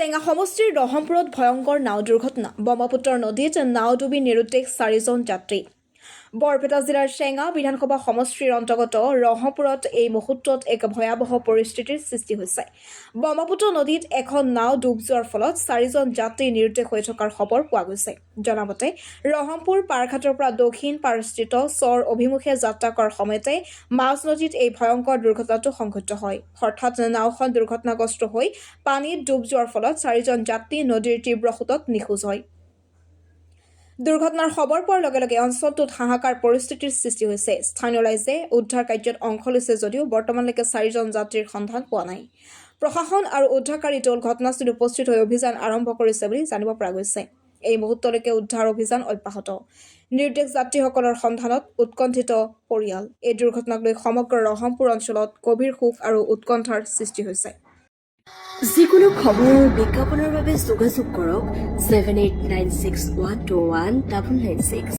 চেঙা সমষ্টিৰ ৰহমপুৰত ভয়ংকৰ নাও দুৰ্ঘটনা ব্ৰহ্মপুত্ৰ নদীত নাও ডুবি নিৰুদ্দেশ 4জন যাত্ৰী বৰপেটা জিলাৰ চেঙা বিধানসভা সমষ্টিৰ অন্তৰ্গত ৰহমপুৰত এই মুহূৰ্তত এক ভয়াৱহ পৰিস্থিতিৰ সৃষ্টি হৈছে ব্ৰহ্মপুত্ৰ নদীত এখন নাও ডুব যোৱাৰ ফলত 4জন যাত্ৰী নিৰুদ্দেশ হৈ থকাৰ খবৰ পোৱা গৈছে জনামতে ৰহমপুৰ পাৰঘাটৰ পৰা দক্ষিণ পাৰস্থিত চৰ অভিমুখে যাত্ৰা কৰাৰ সময়তে মাছ নদীত এই ভয়ংকৰ দুৰ্ঘটনাটো সংঘটিত হয় হঠাৎ নাওখন দুৰ্ঘটনাগ্ৰস্ত হৈ পানীত ডুব যোৱাৰ ফলত 4জন যাত্ৰী নদীৰ তীব্ৰ সোঁতত নিখোজ হয় দুৰ্ঘটনাৰ খবৰ পোৱাৰ লগে লগে অঞ্চলটোত হাহাকাৰ পৰিস্থিতিৰ সৃষ্টি হৈছে স্থানীয় ৰাইজে উদ্ধাৰ কাৰ্যত অংশ লৈছে যদিও বৰ্তমানলৈকে 4জন যাত্ৰীৰ সন্ধান পোৱা নাই প্ৰশাসন আৰু উদ্ধাৰকাৰী দল ঘটনাস্থলীত উপস্থিত হৈ অভিযান আৰম্ভ কৰিছে বুলি জানিব পৰা গৈছে এই মুহূৰ্তলৈকে উদ্ধাৰ অভিযান অব্যাহত নিৰুদ্দেশ যাত্ৰীসকলৰ সন্ধানত উৎকণ্ঠিত পৰিয়াল এই দুৰ্ঘটনাক লৈ সমগ্ৰ ৰহমপুৰ অঞ্চলত গভীৰ শোক আৰু উৎকণ্ঠাৰ সৃষ্টি হৈছে যিকোনো খবৰ আৰু বিজ্ঞাপনৰ বাবে যোগাযোগ কৰক 7896121996